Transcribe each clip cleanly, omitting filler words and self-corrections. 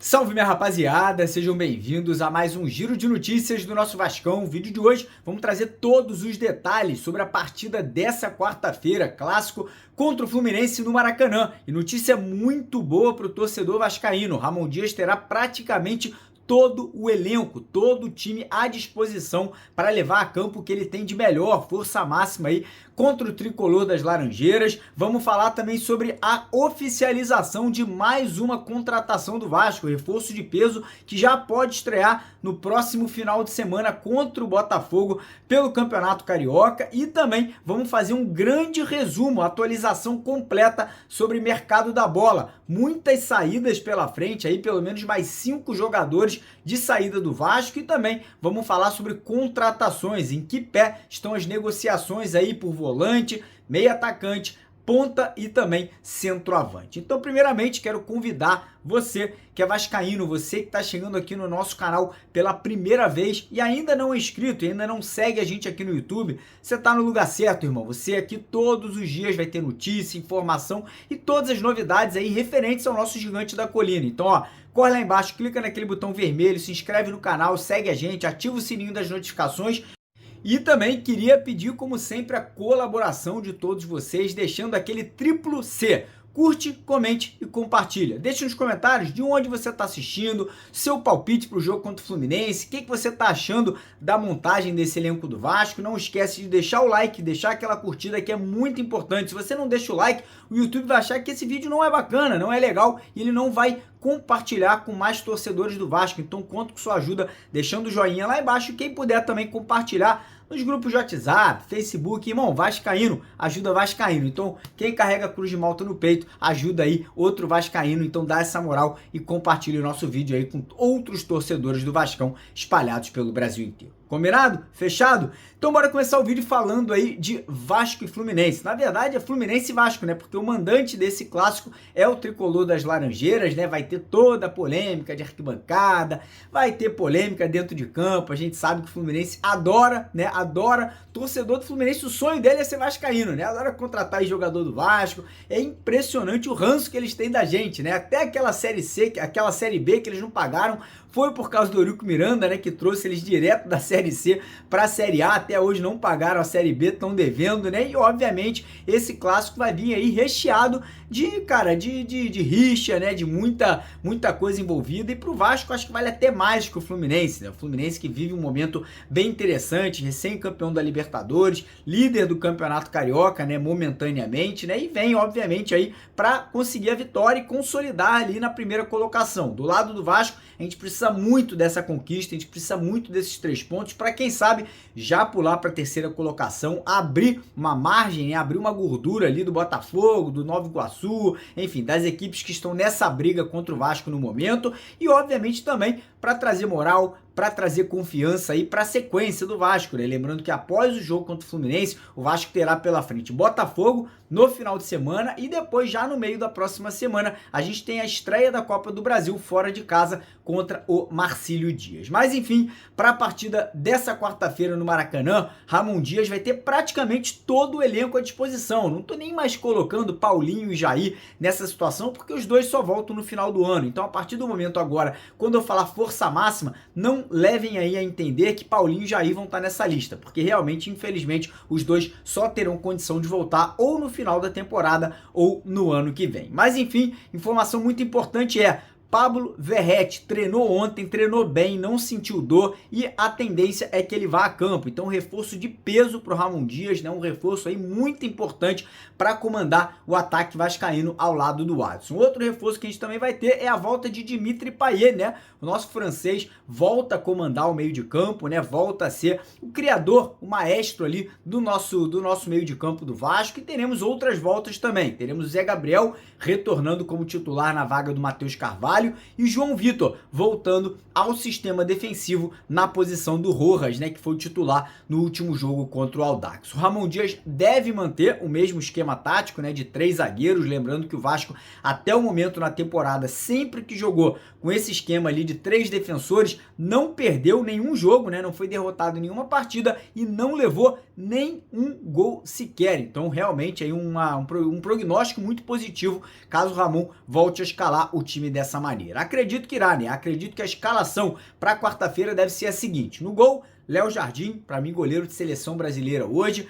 Salve minha rapaziada, sejam bem-vindos a mais um giro de notícias do nosso Vascão. No vídeo de hoje vamos trazer todos os detalhes sobre a partida dessa quarta-feira, clássico contra o Fluminense no Maracanã. E notícia muito boa para o torcedor vascaíno, Ramon Dias terá praticamente todo o elenco, todo o time à disposição para levar a campo o que ele tem de melhor, força máxima aí contra o tricolor das Laranjeiras. Vamos falar também sobre a oficialização de mais uma contratação do Vasco, reforço de peso que já pode estrear no próximo final de semana contra o Botafogo pelo Campeonato Carioca, e também vamos fazer um grande resumo, atualização completa sobre o mercado da bola. Muitas saídas pela frente aí, pelo menos mais 5 jogadores de saída do Vasco, e também vamos falar sobre contratações, em que pé estão as negociações aí por volante, meio atacante, ponta e também centroavante. Então, primeiramente, quero convidar você que é vascaíno, você que está chegando aqui no nosso canal pela primeira vez e ainda não é inscrito, e ainda não segue a gente aqui no YouTube, você está no lugar certo, irmão. Você aqui todos os dias vai ter notícia, informação e todas as novidades aí referentes ao nosso gigante da colina. Então, ó, corre lá embaixo, clica naquele botão vermelho, se inscreve no canal, segue a gente, ativa o sininho das notificações. E também queria pedir, como sempre, a colaboração de todos vocês, deixando aquele triplo C. Curte, comente e compartilha. Deixe nos comentários de onde você está assistindo, seu palpite para o jogo contra o Fluminense, o que você está achando da montagem desse elenco do Vasco. Não esquece de deixar o like, deixar aquela curtida que é muito importante. Se você não deixa o like, o YouTube vai achar que esse vídeo não é bacana, não é legal, e ele não vai compartilhar com mais torcedores do Vasco. Então conto com sua ajuda deixando o joinha lá embaixo, e quem puder também compartilhar nos grupos de WhatsApp, Facebook, irmão, vascaíno ajuda vascaíno. Então quem carrega a cruz de malta no peito ajuda aí outro vascaíno. Então dá essa moral e compartilhe o nosso vídeo aí com outros torcedores do Vascão espalhados pelo Brasil inteiro. Combinado? Fechado? Então bora começar o vídeo falando aí de Vasco e Fluminense. Na verdade é Fluminense e Vasco, né? Porque o mandante desse clássico é o tricolor das Laranjeiras, né? Vai ter toda a polêmica de arquibancada, vai ter polêmica dentro de campo. A gente sabe que o Fluminense adora, né? Adora. Torcedor do Fluminense, o sonho dele é ser vascaíno, né? Adora contratar jogador do Vasco. É impressionante o ranço que eles têm da gente, né? Até aquela Série C, aquela Série B que eles não pagaram, foi por causa do Eurico Miranda, né? Que trouxe eles direto da Série C para a Série A. Até hoje não pagaram a Série B, estão devendo, né? E obviamente esse clássico vai vir aí recheado de, cara, de rixa, né? De muita coisa envolvida. E pro Vasco acho que vale até mais que o Fluminense, né? O Fluminense que vive um momento bem interessante, recém-campeão da Libertadores, líder do Campeonato Carioca, né? Momentaneamente, né? E vem, obviamente, aí para conseguir a vitória e consolidar ali na primeira colocação. Do lado do Vasco, a gente precisa muito dessa conquista, a gente precisa muito desses 3 pontos para, quem sabe, já pular para a terceira colocação, abrir uma margem, né? Abrir uma gordura ali do Botafogo, do Nova Iguaçu, enfim, das equipes que estão nessa briga contra o Vasco no momento, e obviamente também para trazer moral, para trazer confiança aí para a sequência do Vasco, né? Lembrando que após o jogo contra o Fluminense, o Vasco terá pela frente Botafogo no final de semana, e depois já no meio da próxima semana a gente tem a estreia da Copa do Brasil fora de casa contra o Marcílio Dias. Mas enfim, para a partida dessa quarta-feira no Maracanã, Ramon Dias vai ter praticamente todo o elenco à disposição. Não tô nem mais colocando Paulinho e Jair nessa situação, porque os dois só voltam no final do ano. Então, a partir do momento agora, quando eu falar força máxima, não levem aí a entender que Paulinho e Jair vão estar nessa lista, porque realmente, infelizmente, os dois só terão condição de voltar ou no final da temporada ou no ano que vem. Mas enfim, informação muito importante é: Pablo Verrete treinou ontem, treinou bem, não sentiu dor, e a tendência é que ele vá a campo. Então, reforço de peso para o Ramon Dias, né? Um reforço aí muito importante para comandar o ataque vascaíno ao lado do Adson. Outro reforço que a gente também vai ter é a volta de Dimitri Payet, né? O nosso francês volta a comandar o meio de campo, né? Volta a ser o criador, o maestro ali do nosso meio de campo do Vasco. E teremos outras voltas também. Teremos o Zé Gabriel retornando como titular na vaga do Matheus Carvalho. Carvalho e João Vitor voltando ao sistema defensivo na posição do Rojas, né, que foi o titular no último jogo contra o Audax. O Ramon Dias deve manter o mesmo esquema tático, né, de 3 zagueiros, lembrando que o Vasco até o momento na temporada, sempre que jogou com esse esquema ali de 3 defensores, não perdeu nenhum jogo, né, não foi derrotado em nenhuma partida e não levou nem um gol sequer. Então realmente aí um prognóstico muito positivo caso o Ramon volte a escalar o time dessa maneira. Acredito que irá, né? Acredito que a escalação para quarta-feira deve ser a seguinte: no gol, Léo Jardim, para mim goleiro de seleção brasileira hoje,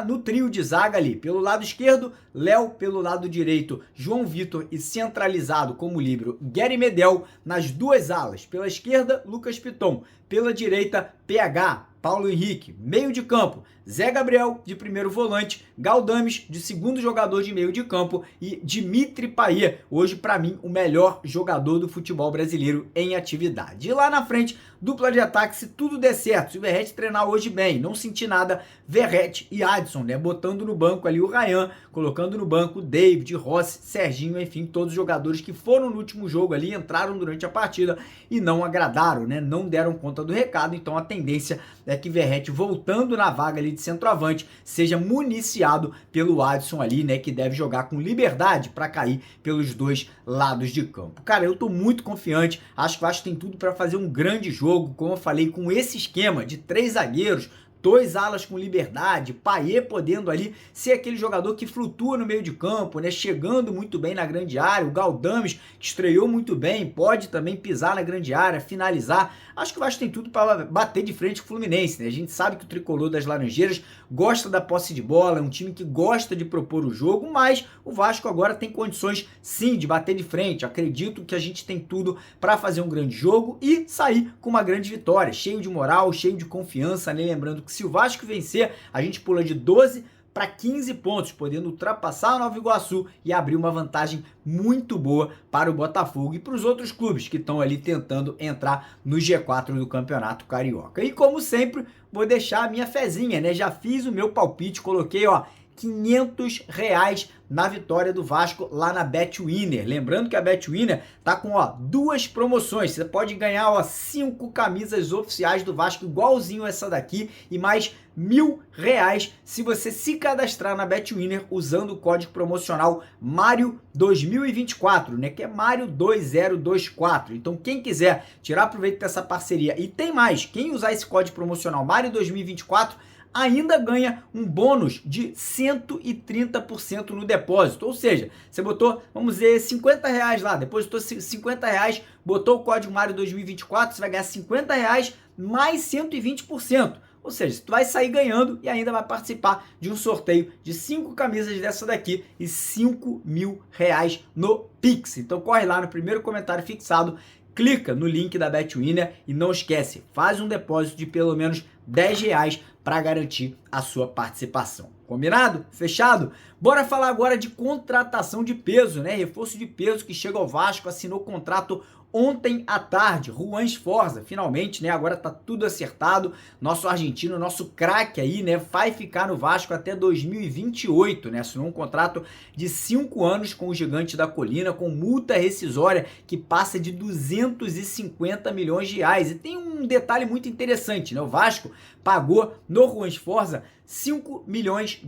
no trio de zaga ali, pelo lado esquerdo, Léo, pelo lado direito, João Vitor e centralizado como líbero, Gary Medel, nas duas alas, pela esquerda, Lucas Piton, pela direita, PH, Paulo Henrique, meio de campo, Zé Gabriel de primeiro volante, Galdames de segundo jogador de meio de campo e Dimitri Payet, hoje para mim o melhor jogador do futebol brasileiro em atividade. E lá na frente, dupla de ataque, se tudo der certo, se o Verratti treinar hoje bem, não sentir nada, Verratti e Adson, né, botando no banco ali o Ryan, colocando no banco David, Rossi, Serginho, enfim, todos os jogadores que foram no último jogo ali, entraram durante a partida e não agradaram, né, não deram conta do recado. Então a tendência é que Verratti, voltando na vaga ali de centroavante, seja municiado pelo Adson ali, né, que deve jogar com liberdade para cair pelos dois lados de campo. Cara, eu tô muito confiante, acho que o Vasco tem tudo para fazer um grande jogo, como eu falei, com esse esquema de 3 zagueiros, 2 alas com liberdade, Payet podendo ali ser aquele jogador que flutua no meio de campo, né, chegando muito bem na grande área, o Galdames, que estreou muito bem, pode também pisar na grande área, finalizar. Acho que o Vasco tem tudo para bater de frente com o Fluminense, né? A gente sabe que o tricolor das Laranjeiras gosta da posse de bola, é um time que gosta de propor o jogo, mas o Vasco agora tem condições sim de bater de frente. Acredito que a gente tem tudo para fazer um grande jogo e sair com uma grande vitória, cheio de moral, cheio de confiança, né? Lembrando que se o Vasco vencer, a gente pula de 12 para 15 pontos, podendo ultrapassar o Nova Iguaçu e abrir uma vantagem muito boa para o Botafogo e para os outros clubes que estão ali tentando entrar no G4 do Campeonato Carioca. E como sempre, vou deixar a minha fezinha, né? Já fiz o meu palpite, coloquei, ó, R$500 na vitória do Vasco lá na Betwinner. Lembrando que a Betwinner tá com, ó, 2 promoções. Você pode ganhar, ó, 5 camisas oficiais do Vasco, igualzinho essa daqui, e mais R$1.000 se você se cadastrar na Betwinner usando o código promocional Mário 2024, né, que é Mário 2024. Então quem quiser tirar proveito dessa parceria, e tem mais, quem usar esse código promocional Mário 2024 ainda ganha um bônus de 130% no depósito. Ou seja, você botou, vamos dizer, R$50 lá, depositou R$50, botou o código Mário 2024, você vai ganhar R$50 mais 120%. Ou seja, tu vai sair ganhando e ainda vai participar de um sorteio de 5 camisas dessa daqui e R$5.000 no Pix. Então corre lá no primeiro comentário fixado, clica no link da Betwinner e não esquece, faz um depósito de pelo menos R$10 para garantir a sua participação. Combinado? Fechado? Bora falar agora de contratação de peso, né? Reforço de peso que chega ao Vasco, assinou contrato ontem à tarde, Juan Sforza, finalmente, né? Agora tá tudo acertado. Nosso argentino, nosso craque aí, né? Vai ficar no Vasco até 2028, né? Assinou um contrato de 5 anos com o Gigante da Colina, com multa rescisória que passa de R$250 milhões. E tem um detalhe muito interessante, né? O Vasco pagou no Juan Sforza $5 milhões,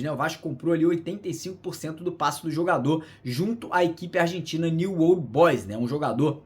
né? O Vasco comprou ali 85% do passe do jogador junto à equipe argentina New Old Boys, né? Um jogador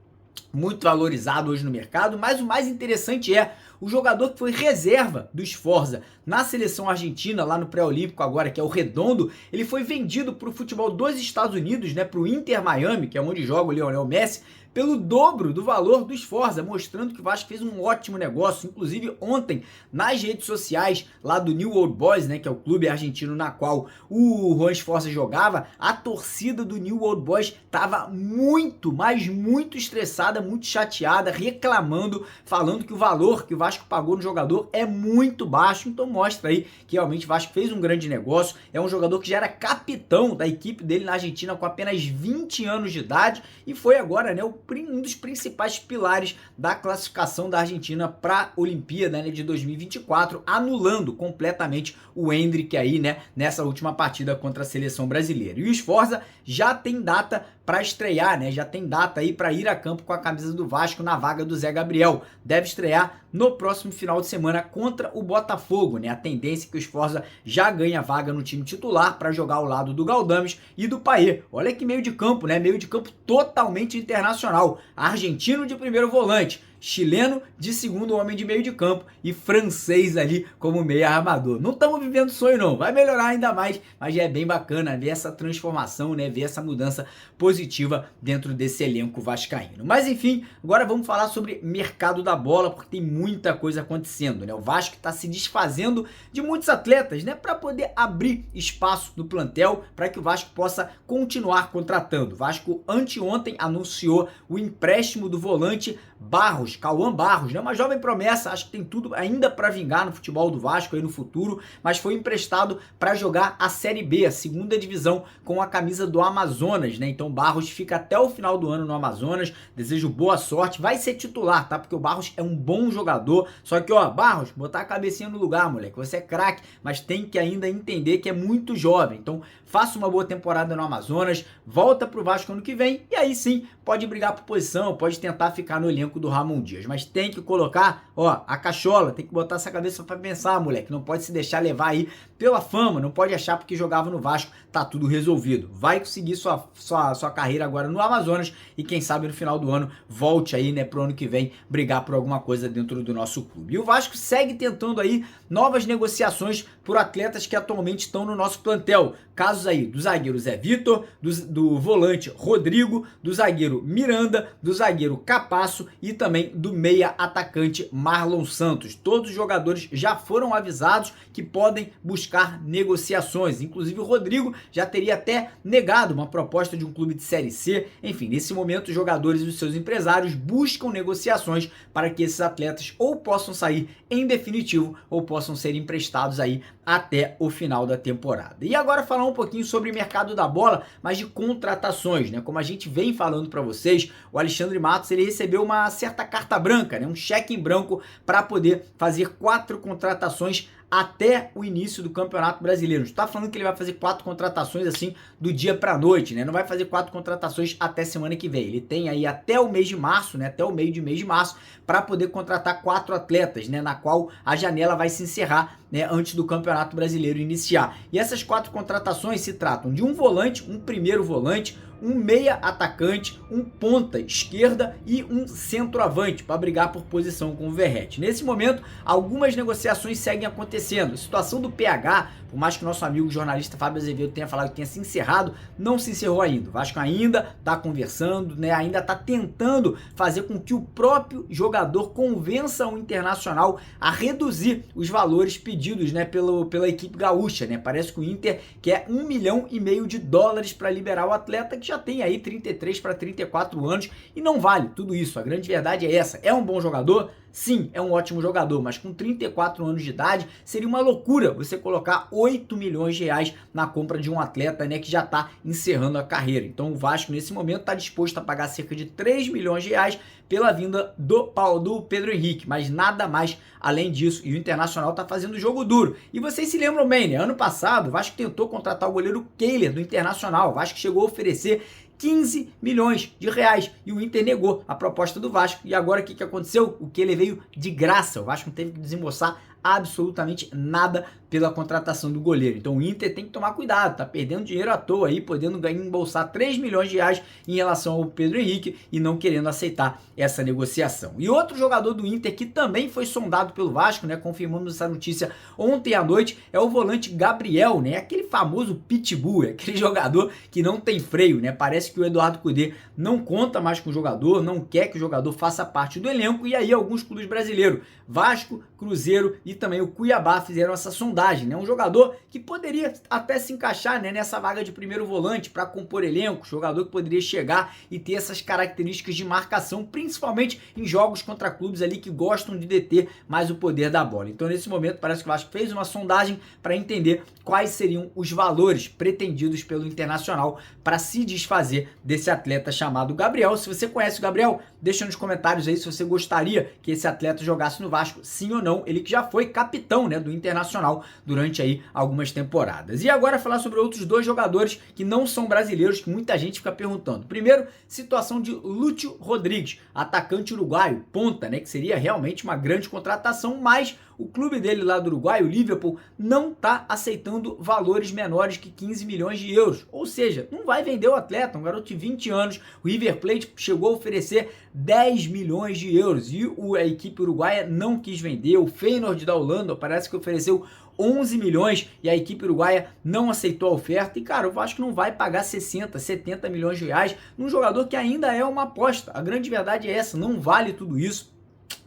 muito valorizado hoje no mercado, mas o mais interessante é o jogador que foi reserva do Sforza na seleção argentina, lá no pré-olímpico agora, que é o Redondo. Ele foi vendido para o futebol dos Estados Unidos, né, para o Inter Miami, que é onde joga o Lionel Messi, pelo dobro do valor do Sforza, mostrando que o Vasco fez um ótimo negócio. Inclusive ontem, nas redes sociais lá do New Old Boys, né, que é o clube argentino na qual o Juan Sforza jogava, a torcida do New Old Boys estava muito, mas muito estressada, muito chateada, reclamando, falando que o valor que o Vasco pagou no jogador é muito baixo. Então mostra aí que realmente o Vasco fez um grande negócio. É um jogador que já era capitão da equipe dele na Argentina com apenas 20 anos de idade e foi agora, né, o um dos principais pilares da classificação da Argentina para a Olimpíada, né, de 2024, anulando completamente o Endrick aí, né, nessa última partida contra a seleção brasileira. E o Sforza já tem data para estrear, né? Já tem data aí para ir a campo com a camisa do Vasco na vaga do Zé Gabriel. Deve estrear no próximo final de semana contra o Botafogo, né? A tendência é que o Sforza já ganha vaga no time titular para jogar ao lado do Galdames e do Payet. Olha que meio de campo, né? Meio de campo totalmente internacional. Argentino de primeiro volante, chileno de segundo homem de meio de campo e francês ali como meia armador. Não estamos vivendo sonho não, vai melhorar ainda mais, mas já é bem bacana ver essa transformação, né, ver essa mudança positiva dentro desse elenco vascaíno. Mas enfim, agora vamos falar sobre mercado da bola, porque tem muita coisa acontecendo, né? O Vasco está se desfazendo de muitos atletas, né, para poder abrir espaço no plantel para que o Vasco possa continuar contratando. O Vasco anteontem anunciou o empréstimo do volante Barros, Cauã Barros, né? Uma jovem promessa, acho que tem tudo ainda para vingar no futebol do Vasco aí no futuro, mas foi emprestado para jogar a Série B, a segunda divisão, com a camisa do Amazonas, né? Então Barros fica até o final do ano no Amazonas, desejo boa sorte, vai ser titular, tá? Porque o Barros é um bom jogador, só que, ó, Barros, botar a cabecinha no lugar, moleque, você é craque, mas tem que ainda entender que é muito jovem, então faça uma boa temporada no Amazonas, volta pro Vasco ano que vem, e aí sim, pode brigar por posição, pode tentar ficar no elenco do Ramon Dias, mas tem que colocar, ó, a cachola, tem que botar essa cabeça pra pensar, moleque, não pode se deixar levar aí pela fama, não pode achar porque jogava no Vasco, tá tudo resolvido, vai conseguir sua carreira agora no Amazonas e quem sabe no final do ano volte aí, né, pro ano que vem brigar por alguma coisa dentro do nosso clube. E o Vasco segue tentando aí novas negociações por atletas que atualmente estão no nosso plantel, casos aí do zagueiro Zé Vitor, do volante Rodrigo, do zagueiro Miranda, do zagueiro Capasso e também do meia atacante Marlon Santos. Todos os jogadores já foram avisados que podem buscar negociações, inclusive o Rodrigo já teria até negado uma proposta de um clube de Série C. Enfim, nesse momento os jogadores e os seus empresários buscam negociações para que esses atletas ou possam sair em definitivo ou possam ser emprestados aí até o final da temporada. E agora falar um pouquinho sobre o mercado da bola, mas de contratações, né? Como a gente vem falando para vocês, o Alexandre Matos ele recebeu uma certa carta branca, né? Um cheque em branco para poder fazer 4 contratações até o início do Campeonato Brasileiro. A gente tá falando que ele vai fazer 4 contratações assim do dia pra noite, né? Não vai fazer 4 contratações até semana que vem. Ele tem aí até o mês de março, né? Até o meio de mês de março para poder contratar 4 atletas, né? Na qual a janela vai se encerrar, né? Antes do Campeonato Brasileiro iniciar. E essas 4 contratações se tratam de um volante, um primeiro volante, um meia atacante, um ponta esquerda e um centroavante para brigar por posição com o Verratti. Nesse momento, algumas negociações seguem acontecendo. A situação do PH, por mais que o nosso amigo jornalista Fábio Azevedo tenha falado que tenha se encerrado, não se encerrou ainda. O Vasco ainda está conversando, né? Ainda está tentando fazer com que o próprio jogador convença o Internacional a reduzir os valores pedidos, né, pela equipe gaúcha, né? Parece que o Inter quer $1,5 milhão para liberar o atleta que já tem aí 33 para 34 anos e não vale tudo isso. A grande verdade é essa. É um bom jogador? Sim, é um ótimo jogador, mas com 34 anos de idade seria uma loucura você colocar $8 milhões na compra de um atleta, né, que já está encerrando a carreira. Então o Vasco nesse momento está disposto a pagar cerca de $3 milhões pela vinda do Pedro Henrique, mas nada mais além disso. E o Internacional está fazendo jogo duro. E vocês se lembram bem, né? Ano passado o Vasco tentou contratar o goleiro Kehler do Internacional. O Vasco chegou a oferecer $15 milhões e o Inter negou a proposta do Vasco. E agora o que aconteceu? O que ele veio de graça. O Vasco não teve que desembolsar absolutamente nada pela contratação do goleiro. Então o Inter tem que tomar cuidado, tá perdendo dinheiro à toa aí, podendo embolsar $3 milhões em relação ao Pedro Henrique e não querendo aceitar essa negociação. E outro jogador do Inter que também foi sondado pelo Vasco, né, confirmamos essa notícia ontem à noite, é o volante Gabriel, né, aquele famoso pitbull, aquele jogador que não tem freio, né, parece que o Eduardo Cudê não conta mais com o jogador, não quer que o jogador faça parte do elenco, e aí alguns clubes brasileiros, Vasco, Cruzeiro e também o Cuiabá fizeram essa sondagem, né? Um jogador que poderia até se encaixar, né, nessa vaga de primeiro volante para compor elenco, jogador que poderia chegar e ter essas características de marcação, principalmente em jogos contra clubes ali que gostam de deter mais o poder da bola. Então, nesse momento, parece que o Vasco fez uma sondagem para entender quais seriam os valores pretendidos pelo Internacional para se desfazer desse atleta chamado Gabriel. Se você conhece o Gabriel, deixa nos comentários aí se você gostaria que esse atleta jogasse no Vasco, sim ou não. Ele que já foi capitão, né, do Internacional durante aí algumas temporadas. E agora falar sobre outros dois jogadores que não são brasileiros, que muita gente fica perguntando. Primeiro, situação de Lúcio Rodrigues, atacante uruguaio, ponta, né, que seria realmente uma grande contratação, mas o clube dele lá do Uruguai, o Liverpool, não está aceitando valores menores que 15 milhões de euros. Ou seja, não vai vender o atleta, um garoto de 20 anos. O River Plate chegou a oferecer 10 milhões de euros e a equipe uruguaia não quis vender. O Feyenoord da Holanda parece que ofereceu 11 milhões e a equipe uruguaia não aceitou a oferta. E, cara, o Vasco não vai pagar 60, 70 milhões de reais num jogador que ainda é uma aposta. A grande verdade é essa, não vale tudo isso.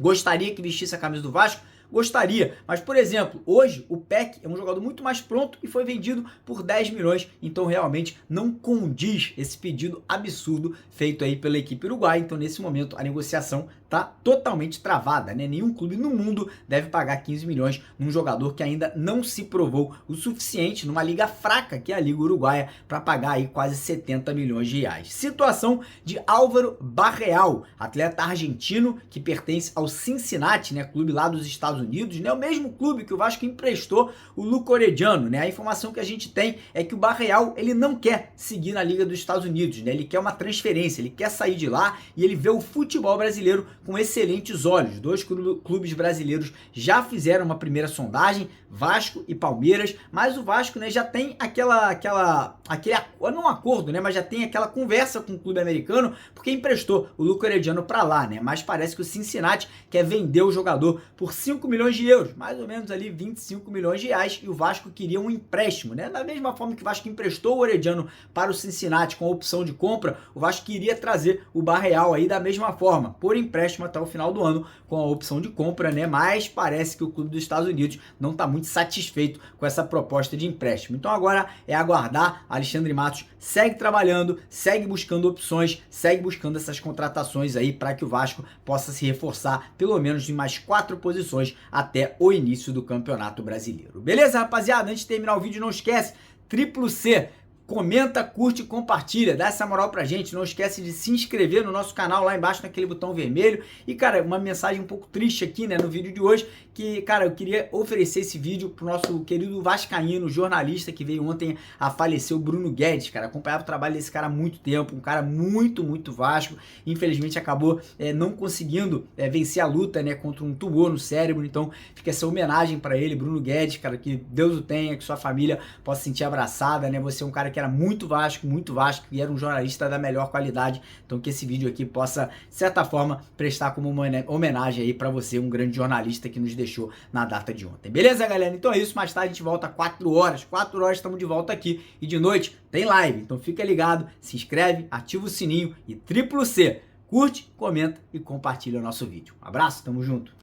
Gostaria que vestisse a camisa do Vasco? Gostaria, mas por exemplo, hoje o Peck é um jogador muito mais pronto e foi vendido por 10 milhões, então realmente não condiz esse pedido absurdo feito aí pela equipe uruguaia. Então nesse momento a negociação tá totalmente travada, né? Nenhum clube no mundo deve pagar 15 milhões num jogador que ainda não se provou o suficiente numa liga fraca, que é a Liga Uruguaia, para pagar aí quase 70 milhões de reais. Situação de Álvaro Barreal, atleta argentino que pertence ao Cincinnati, né, clube lá dos Estados Unidos, né, o mesmo clube que o Vasco emprestou o Luco Orediano, né? A informação que a gente tem é que o Barreal, ele não quer seguir na Liga dos Estados Unidos, né? Ele quer uma transferência, ele quer sair de lá e ele vê o futebol brasileiro com excelentes olhos. Dois clubes brasileiros já fizeram uma primeira sondagem, Vasco e Palmeiras, mas o Vasco, né, já tem aquele não acordo, né, mas já tem aquela conversa com o clube americano, porque emprestou o Luco Orediano para lá, né? Mas parece que o Cincinnati quer vender o jogador por 5 milhões de euros, mais ou menos ali 25 milhões de reais, e o Vasco queria um empréstimo, né? Da mesma forma que o Vasco emprestou o Orediano para o Cincinnati com a opção de compra, o Vasco queria trazer o Barreal aí da mesma forma, por empréstimo até o final do ano com a opção de compra, né? Mas parece que o clube dos Estados Unidos não está muito satisfeito com essa proposta de empréstimo. Então agora é aguardar. Alexandre Matos segue trabalhando, segue buscando opções, segue buscando essas contratações aí para que o Vasco possa se reforçar pelo menos em mais 4 posições até o início do Campeonato Brasileiro. Beleza, rapaziada? Antes de terminar o vídeo, não esquece, Triplo C. Comenta, curte e compartilha, dá essa moral pra gente, não esquece de se inscrever no nosso canal lá embaixo naquele botão vermelho. E cara, uma mensagem um pouco triste aqui, né, no vídeo de hoje, que cara, eu queria oferecer esse vídeo pro nosso querido vascaíno, jornalista que veio ontem a falecer, o Bruno Guedes, cara, acompanhava o trabalho desse cara há muito tempo, um cara muito Vasco, infelizmente acabou não conseguindo vencer a luta, né, contra um tumor no cérebro. Então fica essa homenagem pra ele, Bruno Guedes, cara, que Deus o tenha, que sua família possa se sentir abraçada, né, você é um cara que era muito Vasco e era um jornalista da melhor qualidade. Então que esse vídeo aqui possa, de certa forma, prestar como uma homenagem aí pra você, um grande jornalista que nos deixou na data de ontem. Beleza, galera? Então é isso, mais tarde a gente volta 4 horas. 4 horas estamos de volta aqui e de noite tem live. Então fica ligado, se inscreve, ativa o sininho e Triplo C. Curte, comenta e compartilha o nosso vídeo. Um abraço, tamo junto.